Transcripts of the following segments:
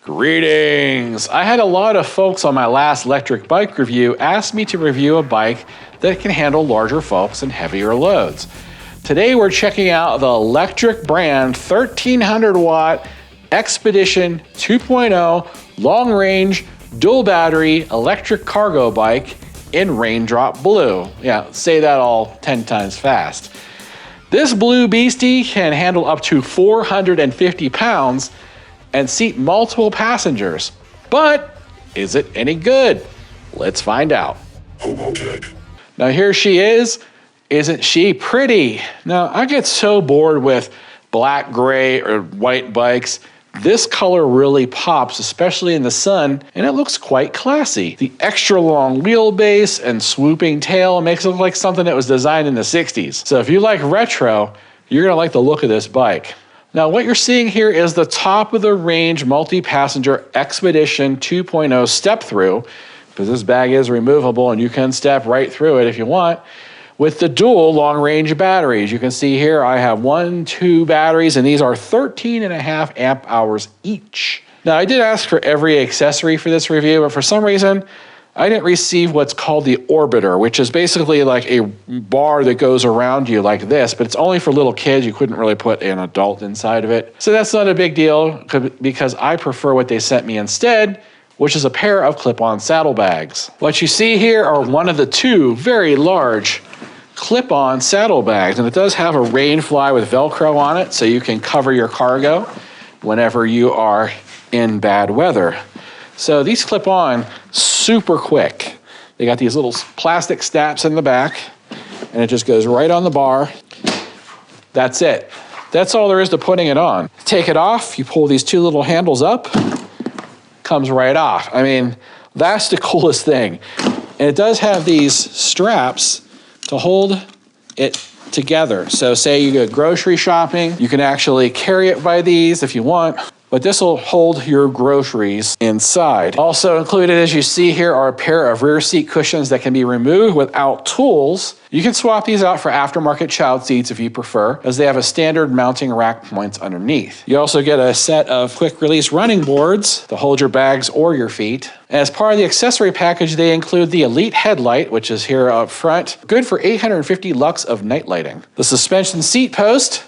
Greetings! I had a lot of folks on my last electric bike review ask me to review a bike that can handle larger folks and heavier loads. Today we're checking out the Electric brand 1300 watt XPedition 2.0 long range dual battery electric cargo bike in raindrop blue. Yeah, say that all 10 times fast. This blue beastie can handle up to 450 pounds and seat multiple passengers. But is it any good? Let's find out. HOBOTECH. Now here she is. Isn't she pretty? Now I get so bored with black, gray, or white bikes. This color really pops, especially in the sun, and it looks quite classy. The extra long wheelbase and swooping tail makes it look like something that was designed in the 60s. So if you like retro, you're gonna like the look of this bike. Now what you're seeing here is the top of the range multi-passenger XPedition 2.0 step through, because this bag is removable and you can step right through it if you want, with the dual long range batteries. You can see here I have 2 batteries, and these are 13.5 amp hours each. Now I did ask for every accessory for this review, but for some reason I didn't receive what's called the orbiter, which is basically like a bar that goes around you like this, but it's only for little kids. You couldn't really put an adult inside of it. So that's not a big deal because I prefer what they sent me instead, which is a pair of clip-on saddlebags. What you see here are one of the 2 very large clip-on saddlebags, and it does have a rain fly with Velcro on it, so you can cover your cargo whenever you are in bad weather. So these clip on super quick. They got these little plastic snaps in the back, and it just goes right on the bar. That's it. That's all there is to putting it on. Take it off, you pull these 2 little handles up, comes right off. I mean, that's the coolest thing. And it does have these straps to hold it together. So say you go grocery shopping, you can actually carry it by these if you want, but this will hold your groceries inside. Also included, as you see here, are a pair of rear seat cushions that can be removed without tools. You can swap these out for aftermarket child seats if you prefer, as they have a standard mounting rack points underneath. You also get a set of quick release running boards to hold your bags or your feet. As part of the accessory package, they include the Elite headlight, which is here up front, good for 850 lux of night lighting. The suspension seat post,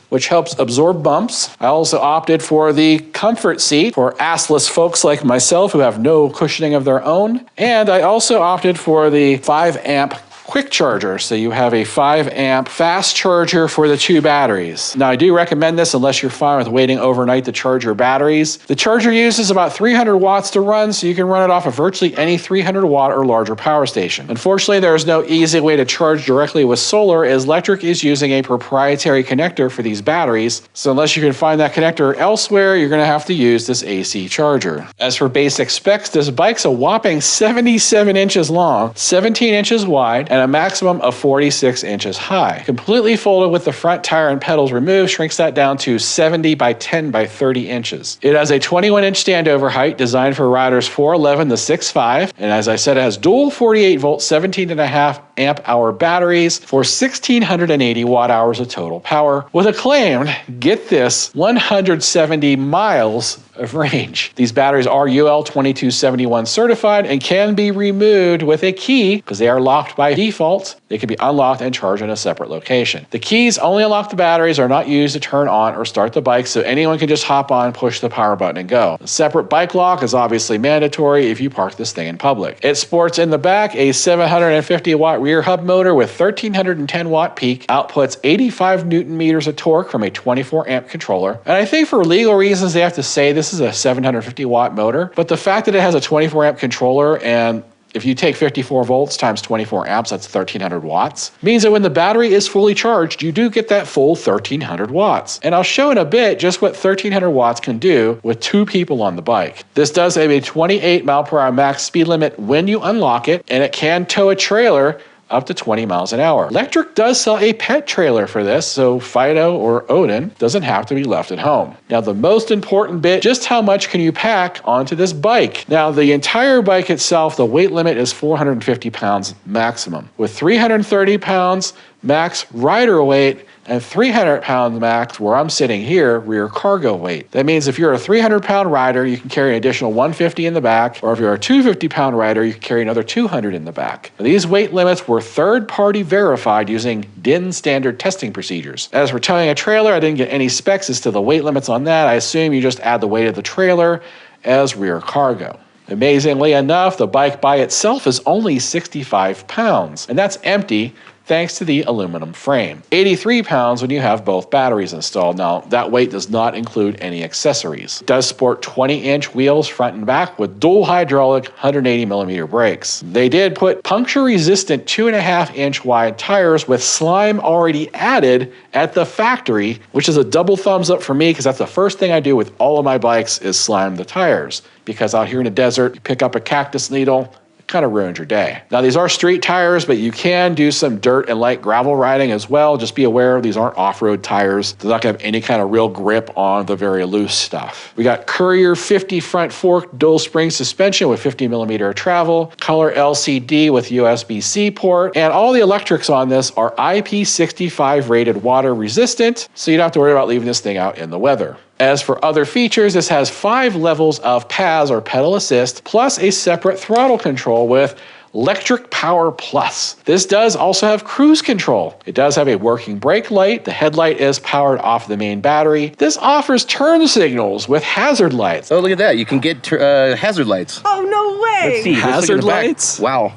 which helps absorb bumps. I also opted for the comfort seat for assless folks like myself who have no cushioning of their own. And I also opted for the 5 amp quick charger, so you have a 5 amp fast charger for the 2 batteries. Now I do recommend this unless you're fine with waiting overnight to charge your batteries. The charger uses about 300 watts to run, so you can run it off of virtually any 300 watt or larger power station. Unfortunately, there is no easy way to charge directly with solar, as Lectric is using a proprietary connector for these batteries, so unless you can find that connector elsewhere, you're going to have to use this AC charger. As for basic specs, this bike's a whopping 77 inches long, 17 inches wide, and a maximum of 46 inches high. Completely folded with the front tire and pedals removed shrinks that down to 70 by 10 by 30 inches. It has a 21-inch standover height designed for riders 4'11" to 6'5", and as I said, it has dual 48-volt, 17.5 amp hour batteries for 1,680 watt hours of total power, with a claimed, get this, 170 miles of range. These batteries are UL 2271 certified and can be removed with a key because they are locked by default. They can be unlocked and charged in a separate location. The keys only unlock the batteries, are not used to turn on or start the bike, so anyone can just hop on, push the power button, and go. A separate bike lock is obviously mandatory if you park this thing in public. It sports in the back a 750 watt rear hub motor with 1310 watt peak, outputs 85 Newton meters of torque from a 24 amp controller. And I think for legal reasons they have to say this is a 750 watt motor, but the fact that it has a 24 amp controller, and if you take 54 volts times 24 amps, that's 1300 watts, means that when the battery is fully charged, you do get that full 1300 watts. And I'll show in a bit just what 1300 watts can do with 2 people on the bike. This does have a 28 mile per hour max speed limit when you unlock it, and it can tow a trailer up to 20 miles an hour. Lectric does sell a pet trailer for this, so Fido or Odin doesn't have to be left at home. Now the most important bit, just how much can you pack onto this bike? Now the entire bike itself, the weight limit is 450 pounds maximum, with 330 pounds max rider weight and 300 pounds max, where I'm sitting here, rear cargo weight. That means if you're a 300-pound rider, you can carry an additional 150 in the back, or if you're a 250-pound rider, you can carry another 200 in the back. Now, these weight limits were third-party verified using DIN standard testing procedures. As for towing a trailer, I didn't get any specs as to the weight limits on that. I assume you just add the weight of the trailer as rear cargo. Amazingly enough, the bike by itself is only 65 pounds, and that's empty thanks to the aluminum frame. 83 pounds when you have both batteries installed. Now, that weight does not include any accessories. It does sport 20-inch wheels front and back with dual hydraulic 180mm brakes. They did put puncture-resistant 2.5-inch wide tires with slime already added at the factory, which is a double thumbs up for me because that's the first thing I do with all of my bikes is slime the tires. Because out here in the desert, you pick up a cactus needle, kind of ruins your day. Now, these are street tires, but you can do some dirt and light gravel riding as well. Just be aware these aren't off-road tires. They're not going to have any kind of real grip on the very loose stuff. We got Courier 50 front fork dual spring suspension with 50mm travel, color LCD with USB-C port, and all the electrics on this are IP65 rated water resistant, so you don't have to worry about leaving this thing out in the weather. As for other features, this has 5 levels of PAS or pedal assist, plus a separate throttle control with Electric Power Plus. This does also have cruise control. It does have a working brake light. The headlight is powered off the main battery. This offers turn signals with hazard lights. Oh, look at that. You can get hazard lights. Oh, no way. Let's see. Hazard lights? Wow.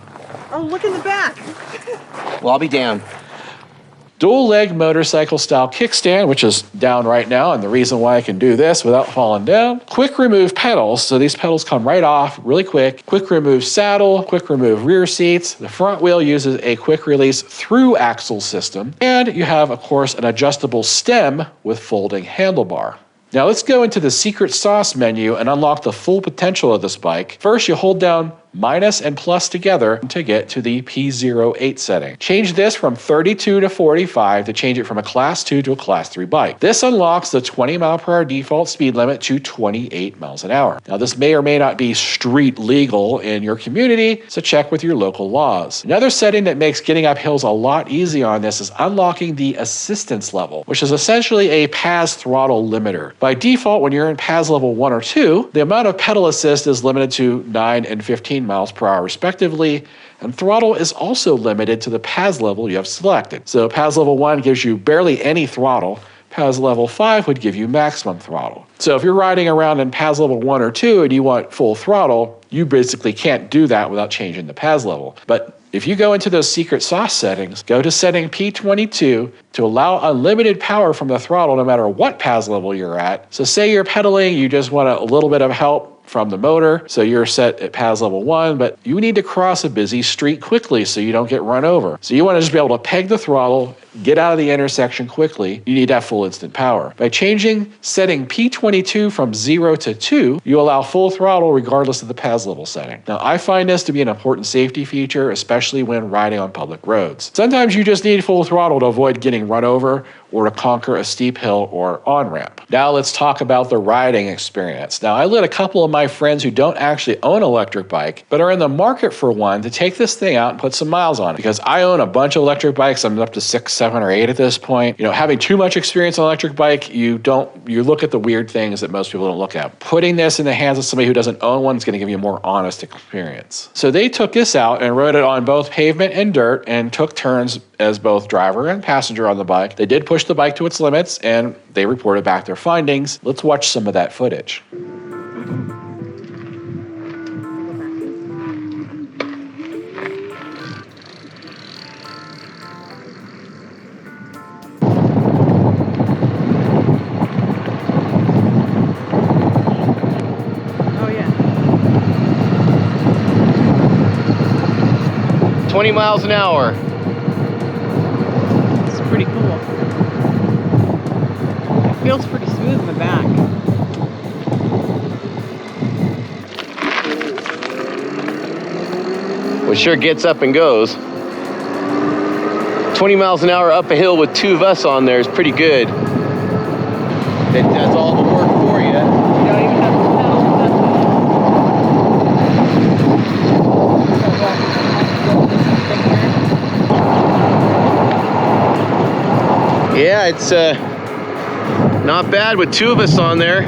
Oh, look in the back. Well, I'll be damned. Dual leg motorcycle style kickstand, which is down right now, and the reason why I can do this without falling down. Quick remove pedals, so these pedals come right off really quick. Quick remove saddle, quick remove rear seats. The front wheel uses a quick release through axle system. And you have, of course, an adjustable stem with folding handlebar. Now let's go into the secret sauce menu and unlock the full potential of this bike. First, you hold down minus and plus together to get to the P08 setting. Change this from 32 to 45 to change it from a class 2 to a class 3 bike. This unlocks the 20-mile-per-hour default speed limit to 28 miles an hour. Now, this may or may not be street legal in your community, so check with your local laws. Another setting that makes getting up hills a lot easier on this is unlocking the assistance level, which is essentially a PAS throttle limiter. By default, when you're in PAS level 1 or 2, the amount of pedal assist is limited to 9 and 15 miles per hour respectively, and throttle is also limited to the PAS level you have selected. So PAS level 1 gives you barely any throttle. PAS level 5 would give you maximum throttle. So if you're riding around in PAS level 1 or 2 and you want full throttle, you basically can't do that without changing the PAS level. But if you go into those secret sauce settings, go to setting P22 to allow unlimited power from the throttle no matter what PAS level you're at. So say you're pedaling, you just want a little bit of help from the motor, so you're set at PAS level 1, but you need to cross a busy street quickly so you don't get run over. So you want to just be able to peg the throttle, get out of the intersection quickly. You need to have full instant power. By changing setting P22 from 0 to 2, you allow full throttle regardless of the PAS level setting. Now, I find this to be an important safety feature, especially when riding on public roads. Sometimes you just need full throttle to avoid getting run over or to conquer a steep hill or on-ramp. Now let's talk about the riding experience. Now, I let a couple of my friends who don't actually own an electric bike, but are in the market for one, to take this thing out and put some miles on it. Because I own a bunch of electric bikes. I'm up to 6, 7, or 8 at this point. You know, having too much experience on an electric bike, you look at the weird things that most people don't look at. Putting this in the hands of somebody who doesn't own one is going to give you a more honest experience. So they took this out and rode it on both pavement and dirt and took turns as both driver and passenger on the bike. They did push the bike to its limits and they reported back their findings. Let's watch some of that footage. Oh, yeah. 20 miles an hour. It's pretty cool. It feels pretty smooth in the back. Well, sure gets up and goes. 20 miles an hour up a hill with 2 of us on there is pretty good. It does all the work for you. You don't even have to Yeah, yeah, it's not bad with 2 of us on there.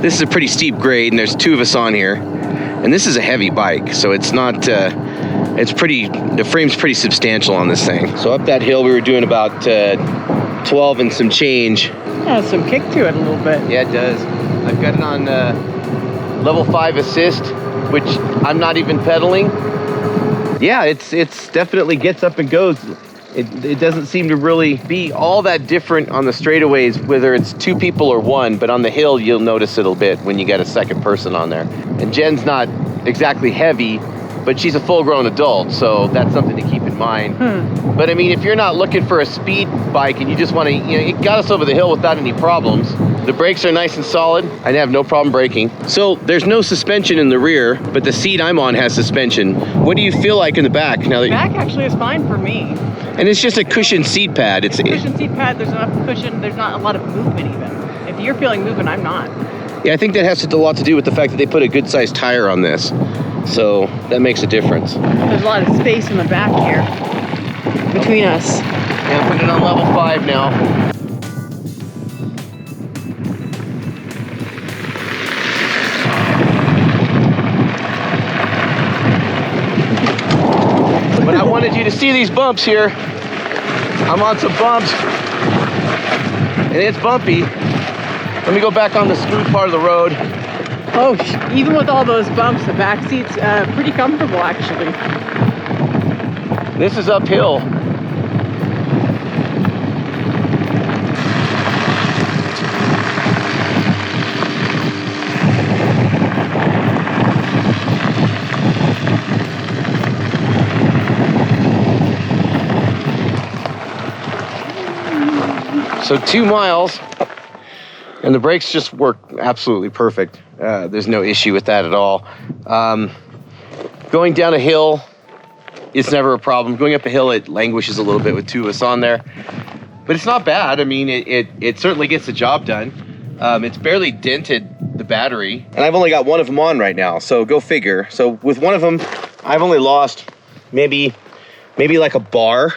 This is a pretty steep grade, and there's 2 of us on here. And this is a heavy bike, so it's not, the frame's pretty substantial on this thing. So up that hill, we were doing about 12 and some change. Yeah, some kick to it a little bit. Yeah, it does. I've got it on level 5 assist, which I'm not even pedaling. Yeah, it's definitely gets up and goes. It doesn't seem to really be all that different on the straightaways, whether it's 2 people or 1, but on the hill, you'll notice it a bit when you get a second person on there. And Jen's not exactly heavy, but she's a full-grown adult, so that's something to keep in mind. But I mean, if you're not looking for a speed bike and you just want to, it got us over the hill without any problems. The brakes are nice and solid. I have no problem braking. So there's no suspension in the rear, but the seat I'm on has suspension. What do you feel like in the back? Now The back actually is fine for me. And it's just a cushioned seat pad. It's a cushioned seat pad. There's enough cushion. There's not a lot of movement even. If you're feeling movement, I'm not. Yeah, I think that has a lot to do with the fact that they put a good-sized tire on this. So that makes a difference. There's a lot of space in the back here between us. Yeah, I'm putting it on level 5 now. But I wanted you to see these bumps here. I'm on some bumps, and it's bumpy. Let me go back on the smooth part of the road. Oh, even with all those bumps, the back seat's pretty comfortable actually. This is uphill. So 2 miles, and the brakes just work absolutely perfect. There's no issue with that at all. Going down a hill, it's never a problem. Going up a hill, it languishes a little bit with 2 of us on there. But it's not bad. I mean, it certainly gets the job done. It's barely dented the battery. And I've only got 1 of them on right now, so go figure. So with 1 of them, I've only lost maybe like a bar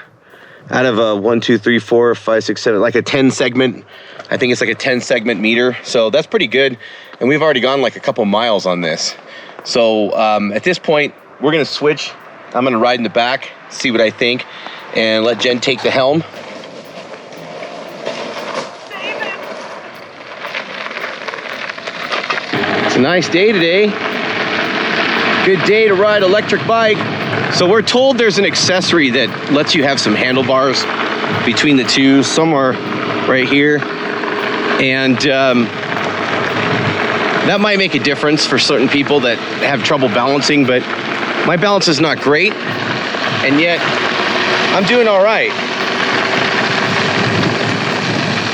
out of a 1, 2, 3, 4, 5, 6, 7, like a 10 segment. I think it's like a 10 segment meter. So that's pretty good. And we've already gone like a couple miles on this. So at this point, we're gonna switch. I'm gonna ride in the back, see what I think, and let Jen take the helm. It's a nice day today. Good day to ride electric bike. So we're told there's an accessory that lets you have some handlebars between the 2, somewhere right here. And that might make a difference for certain people that have trouble balancing, but my balance is not great, and yet I'm doing all right.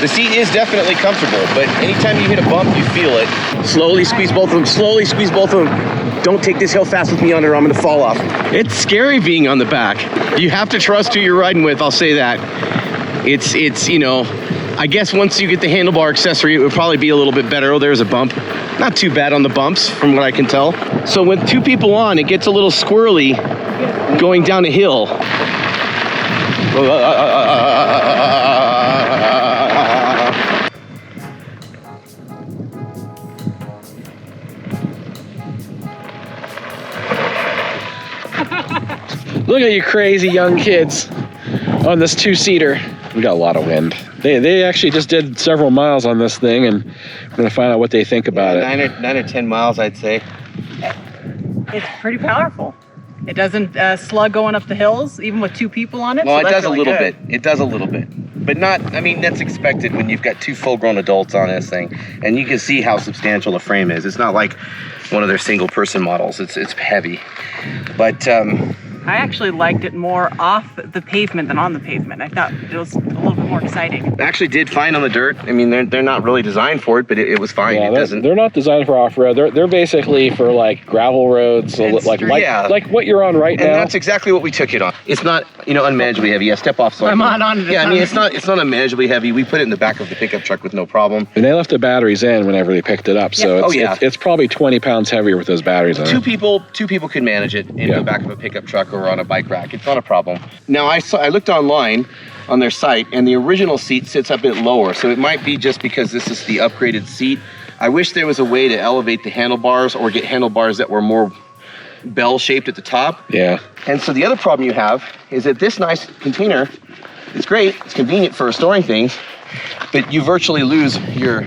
The seat is definitely comfortable, but anytime you hit a bump, you feel it. Slowly squeeze both of them, slowly squeeze both of them. Don't take this hill fast with me on it or I'm gonna fall off. It's scary being on the back. You have to trust who you're riding with, I'll say that. It's I guess once you get the handlebar accessory, it would probably be a little bit better. Oh, there's a bump. Not too bad on the bumps, from what I can tell. So with 2 people on, it gets a little squirrely going down a hill. Look at you crazy young kids on this 2-seater. We got a lot of wind. They actually just did several miles on this thing, and we're gonna find out what they think about it. 9 or 10 miles, I'd say. It's pretty powerful. It doesn't slug going up the hills, even with 2 people on it. Well, so it does really a little good. bit. It does a little bit. But not, I mean, that's expected when you've got 2 full-grown adults on this thing. And you can see how substantial the frame is. It's not like one of their single-person models. It's heavy. But I actually liked it more off the pavement than on the pavement. I thought it was a little bit more exciting. actually did fine on the dirt. I mean, they're not really designed for it, but it was fine. Yeah, It doesn't. they're not designed for off-road. They're basically for like gravel roads, And like what you're on right And now. that's exactly what we took it on. It's not, unmanageably heavy. Yeah, step off. So I'm on it. Yeah, I mean, it's not unmanageably heavy. We put it in the back of the pickup truck with no problem. And they left the batteries in whenever they picked it up, so Yeah. it's probably 20 pounds heavier with those batteries on Two it. people can manage it in the back of a pickup truck or on a bike rack. It's not a problem. Now I looked online on their site, and the original seat sits a bit lower, so it might be just because this is the upgraded seat. I wish there was a way to elevate the handlebars or get handlebars that were more bell-shaped at the top. Yeah. And so the other problem you have is that this nice container is great. It's convenient for storing things, but you virtually lose your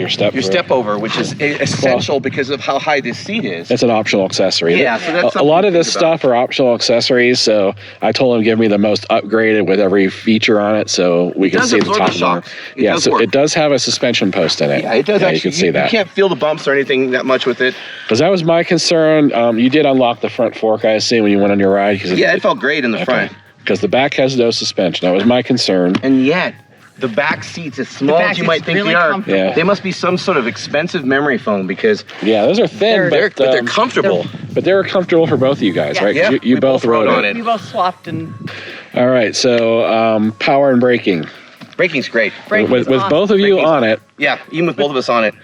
step over, which is essential because of how high this seat is. It's an optional accessory. Yeah, so that's a lot of this stuff are optional accessories. So I told him give me the most upgraded with every feature on it, so we can see the top more. Yeah, so it does have a suspension post in it. Yeah, it does. Yeah, you can see that. You can't feel the bumps or anything that much with it. Because that was my concern. You did unlock the front fork, I assume, when you went on your ride. Yeah, it felt great in the front. Because the back has no suspension. That was my concern. And yet, the back seats, as small as you might think really they are, they must be some sort of expensive memory foam because those are thin, but they're comfortable. But they're comfortable for both of you guys, right? Yeah, You both rode on it. We both swapped and. All right, so power and braking. Braking's great. With both of you on it. Yeah, even with both of us on it.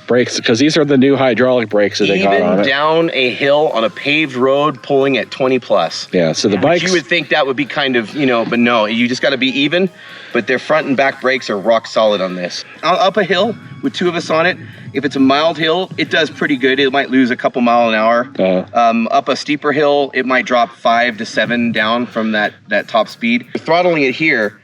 Brakes, because these are the new hydraulic brakes that they got on it. Even down a hill on a paved road pulling at 20 plus. Yeah, so the bikes. You would think that would be kind of, but no, you just got to be even. But their front and back brakes are rock solid on this. Up a hill with two of us on it, if it's a mild hill, it does pretty good. It might lose a couple mile an hour. Up a steeper hill, it might drop 5 to 7 down from that top speed. You're throttling it here,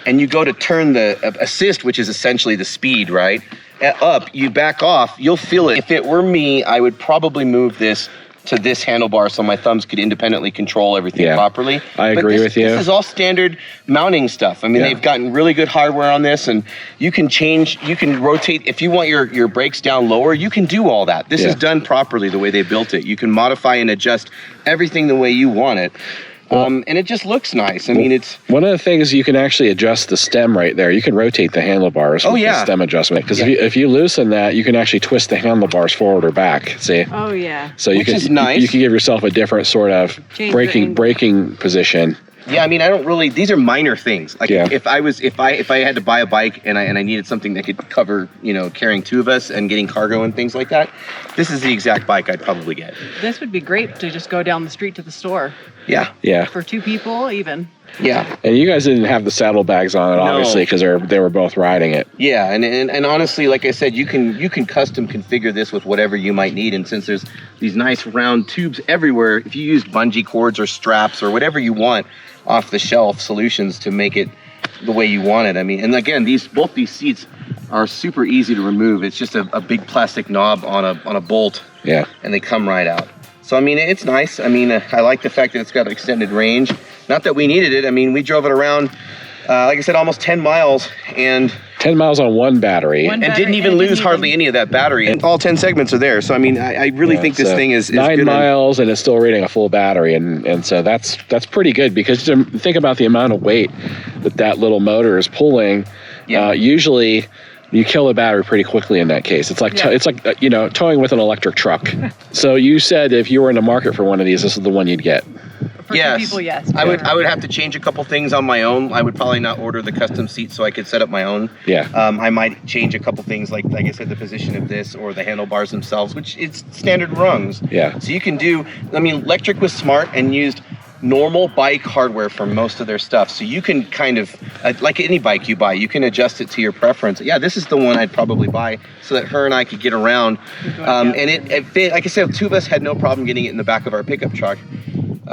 and you go to turn the assist, which is essentially the speed, right? Up, you back off, you'll feel it. If it were me, I would probably move this to this handlebar so my thumbs could independently control everything properly. I agree with you. This is all standard mounting stuff. I mean, they've gotten really good hardware on this, and you can rotate. If you want your brakes down lower, you can do all that. This is done properly the way they built it. You can modify and adjust everything the way you want it. And it just looks nice. I mean, it's... One of the things, you can actually adjust the stem right there. You can rotate the handlebars with the stem adjustment. Because if you loosen that, you can actually twist the handlebars forward or back, see? Oh, yeah. So Which is nice. You can give yourself a different sort of braking position. Yeah, I mean, I don't really. These are minor things. Like if I had to buy a bike and I needed something that could cover, carrying two of us and getting cargo and things like that, this is the exact bike I'd probably get. This would be great to just go down the street to the store. Yeah. Yeah. For 2 people, even. Yeah. And you guys didn't have the saddlebags on it, obviously, because they were both riding it. Yeah, and honestly, like I said, you can custom configure this with whatever you might need. And since there's these nice round tubes everywhere, if you use bungee cords or straps or whatever you want off the shelf solutions to make it the way you want it. I mean, and again, both these seats are super easy to remove. It's just a big plastic knob on a bolt. Yeah. And they come right out. So I mean, it's nice. I mean, I like the fact that it's got extended range. Not that we needed it. I mean, we drove it around, like I said, almost 10 miles and 10 miles on one battery. And didn't even lose hardly any of that battery. And all 10 segments are there. So I mean, I really think this thing is 9 good miles and it's still reading a full battery, and so that's pretty good, because think about the amount of weight that little motor is pulling. Usually you kill the battery pretty quickly in that case. It's like towing with an electric truck. So you said if you were in the market for one of these, this is the one you'd get. For 2 people, yes. I would have to change a couple things on my own. I would probably not order the custom seat so I could set up my own. Yeah. I might change a couple things like I said, the position of this or the handlebars themselves, which it's standard rungs. Yeah. So you can do, I mean, Lectric was smart and used normal bike hardware for most of their stuff. So you can kind of, like any bike you buy, you can adjust it to your preference. Yeah, this is the one I'd probably buy so that her and I could get around. And it fit, like I said, 2 of us had no problem getting it in the back of our pickup truck.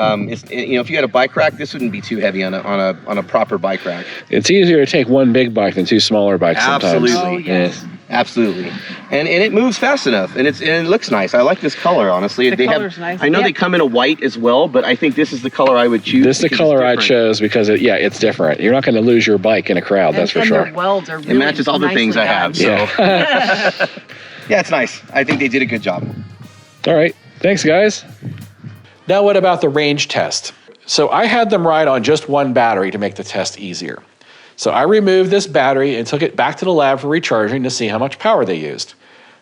If you had a bike rack, this wouldn't be too heavy on a proper bike rack. It's easier to take one big bike than 2 smaller bikes sometimes. Absolutely. Oh, yes. Absolutely. And it moves fast enough, and it looks nice. I like this color, honestly. The color's nice. I know they come in a white as well, but I think this is the color I would choose. This is the color I chose because it's different. You're not going to lose your bike in a crowd, that's for sure. The welds are really it matches all the things I have. So. Yeah. Yeah, it's nice. I think they did a good job. All right. Thanks, guys. Now what about the range test? So I had them ride on just one battery to make the test easier. So I removed this battery and took it back to the lab for recharging to see how much power they used.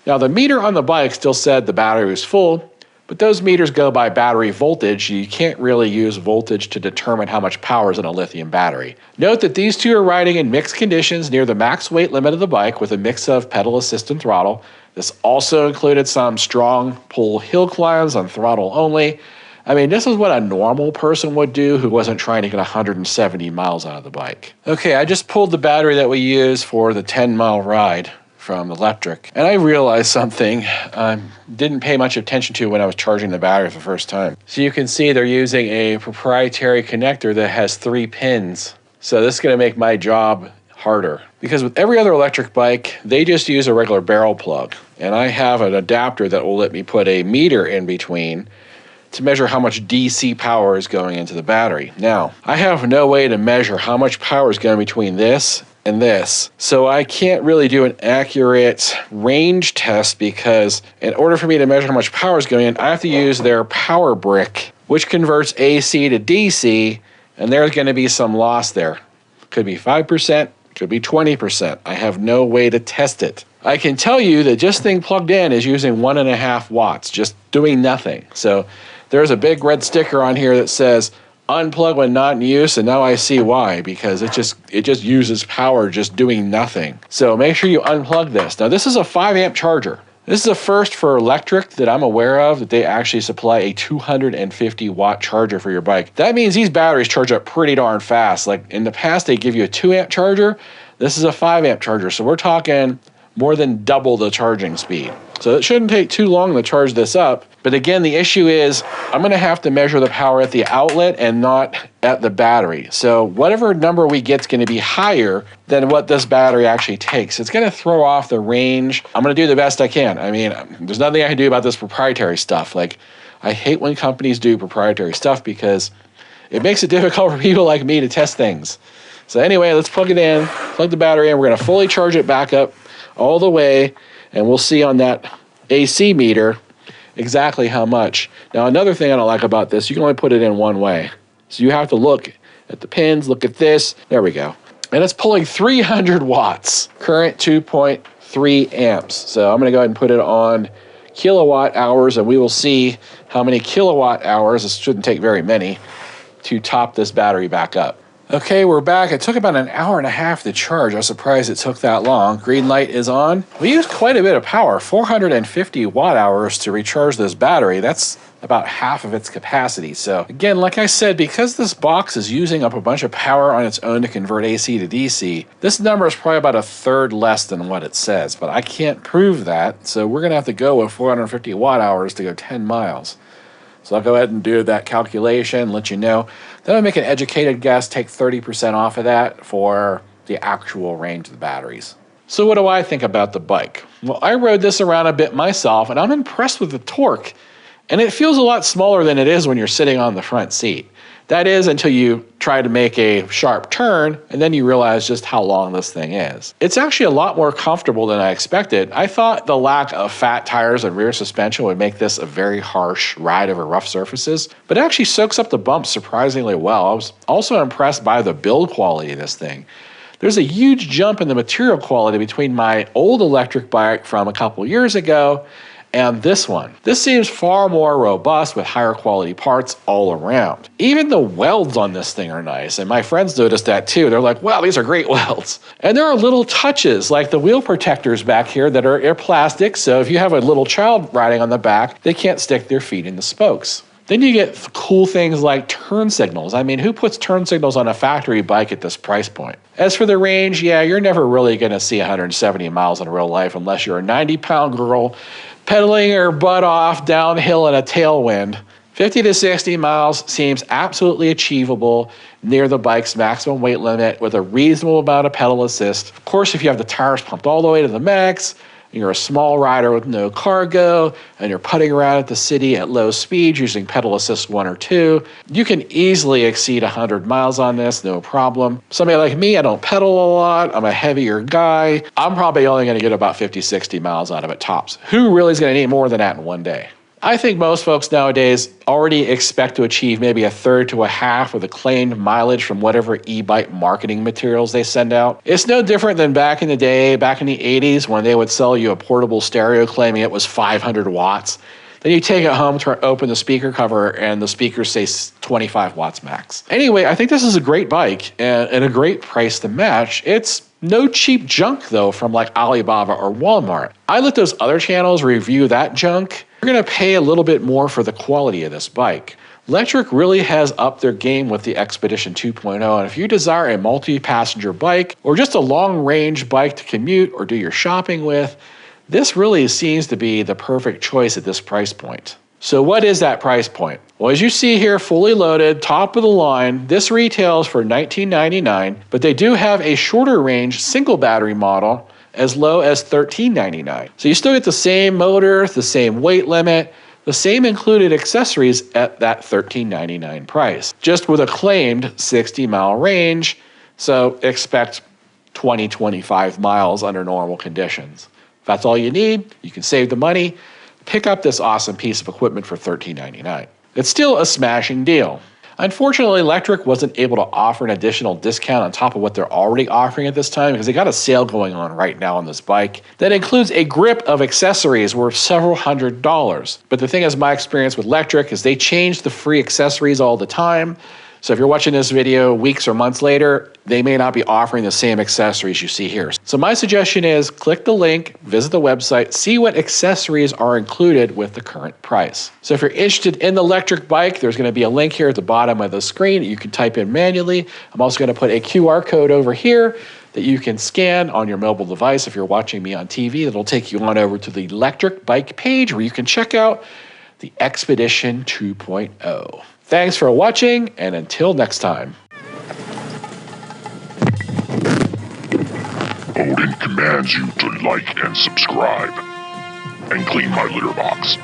Now the meter on the bike still said the battery was full, but those meters go by battery voltage. You can't really use voltage to determine how much power is in a lithium battery. Note that these 2 are riding in mixed conditions near the max weight limit of the bike with a mix of pedal assist and throttle. This also included some strong pull hill climbs on throttle only. I mean, this is what a normal person would do who wasn't trying to get 170 miles out of the bike. Okay, I just pulled the battery that we use for the 10-mile ride from Electric, and I realized something I didn't pay much attention to when I was charging the battery for the first time. So you can see they're using a proprietary connector that has 3 pins. So this is going to make my job harder, because with every other electric bike, they just use a regular barrel plug, and I have an adapter that will let me put a meter in between to measure how much DC power is going into the battery. Now, I have no way to measure how much power is going between this and this, so I can't really do an accurate range test, because in order for me to measure how much power is going in, I have to use their power brick, which converts AC to DC, and there's going to be some loss there. Could be 5%, could be 20%. I have no way to test it. I can tell you that just thing plugged in is using 1.5 watts, just doing nothing. So there's a big red sticker on here that says unplug when not in use, and now I see why, because it just uses power just doing nothing. So make sure you unplug this. Now this is a 5 amp charger. This is the first for Electric that I'm aware of that they actually supply a 250 watt charger for your bike. That means these batteries charge up pretty darn fast. Like in the past, they give you a 2 amp charger. This is a 5 amp charger. So we're talking more than double the charging speed. So it shouldn't take too long to charge this up. But again, the issue is I'm going to have to measure the power at the outlet and not at the battery. So whatever number we get is going to be higher than what this battery actually takes. It's going to throw off the range. I'm going to do the best I can. I mean, there's nothing I can do about this proprietary stuff. Like, I hate when companies do proprietary stuff because it makes it difficult for people like me to test things. So anyway, let's plug it in, plug the battery in. We're going to fully charge it back up all the way, and we'll see on that AC meter exactly how much. Now, another thing I don't like about this, you can only put it in one way. So you have to look at the pins, look at this. There we go. And it's pulling 300 watts, current 2.3 amps. So I'm going to go ahead and put it on kilowatt hours, and we will see how many kilowatt hours, this shouldn't take very many, to top this battery back up. Okay, we're back. It took about an hour and a half to charge. I was surprised it took that long. Green light is on. We used quite a bit of power, 450 watt hours to recharge this battery. That's about half of its capacity. So again, like I said, because this box is using up a bunch of power on its own to convert AC to DC, this number is probably about a third less than what it says, but I can't prove that. So we're gonna have to go with 450 watt hours to go 10 miles. So I'll go ahead and do that calculation, let you know. Then I'll make an educated guess, take 30% off of that for the actual range of the batteries. So what do I think about the bike? Well, I rode this around a bit myself, and I'm impressed with the torque. And it feels a lot smaller than it is when you're sitting on the front seat. That is until you try to make a sharp turn, and then you realize just how long this thing is. It's actually a lot more comfortable than I expected. I thought the lack of fat tires and rear suspension would make this a very harsh ride over rough surfaces, but it actually soaks up the bumps surprisingly well. I was also impressed by the build quality of this thing. There's a huge jump in the material quality between my old electric bike from a couple years ago and this one. This seems far more robust with higher quality parts all around. Even the welds on this thing are nice, and my friends noticed that too. They're like, wow, these are great welds. And there are little touches like the wheel protectors back here that are plastic, so if you have a little child riding on the back, they can't stick their feet in the spokes. Then you get cool things like turn signals. I mean, who puts turn signals on a factory bike at this price point? As for the range, yeah, you're never really gonna see 170 miles in real life unless you're a 90-pound girl pedaling her butt off downhill in a tailwind. 50 to 60 miles seems absolutely achievable near the bike's maximum weight limit with a reasonable amount of pedal assist. Of course, if you have the tires pumped all the way to the max, and you're a small rider with no cargo, and you're putting around at the city at low speed using pedal assist 1 or 2, you can easily exceed 100 miles on this, no problem. Somebody like me, I don't pedal a lot, I'm a heavier guy. I'm probably only gonna get about 50, 60 miles out of it tops. Who really is gonna need more than that in one day? I think most folks nowadays already expect to achieve maybe a third to a half of the claimed mileage from whatever e-bike marketing materials they send out. It's no different than back in the day, back in the 80s, when they would sell you a portable stereo claiming it was 500 watts. Then you take it home, open the speaker cover, and the speakers say 25 watts max. Anyway, I think this is a great bike and a great price to match. It's no cheap junk though from like Alibaba or Walmart. I let those other channels review that junk. You're gonna pay a little bit more for the quality of this bike. Lectric really has upped their game with the XPedition 2.0, and if you desire a multi-passenger bike or just a long-range bike to commute or do your shopping with, this really seems to be the perfect choice at this price point. So what is that price point? Well, as you see here, fully loaded, top of the line, this retails for $19.99, but they do have a shorter range single battery model as low as $13.99. So you still get the same motor, the same weight limit, the same included accessories at that $13.99 price, just with a claimed 60-mile range, so expect 20-25 miles under normal conditions. If that's all you need, you can save the money, pick up this awesome piece of equipment for $13.99. It's still a smashing deal. Unfortunately, Lectric wasn't able to offer an additional discount on top of what they're already offering at this time because they got a sale going on right now on this bike that includes a grip of accessories worth several $100s. But the thing is, my experience with Lectric is they change the free accessories all the time. So if you're watching this video weeks or months later, they may not be offering the same accessories you see here. So my suggestion is click the link, visit the website, see what accessories are included with the current price. So if you're interested in the Lectric bike, there's going to be a link here at the bottom of the screen that you can type in manually. I'm also going to put a QR code over here that you can scan on your mobile device if you're watching me on TV. That'll take you on over to the Lectric bike page where you can check out the XPedition 2.0. Thanks for watching, and until next time. Odin commands you to like and subscribe, and clean my litter box.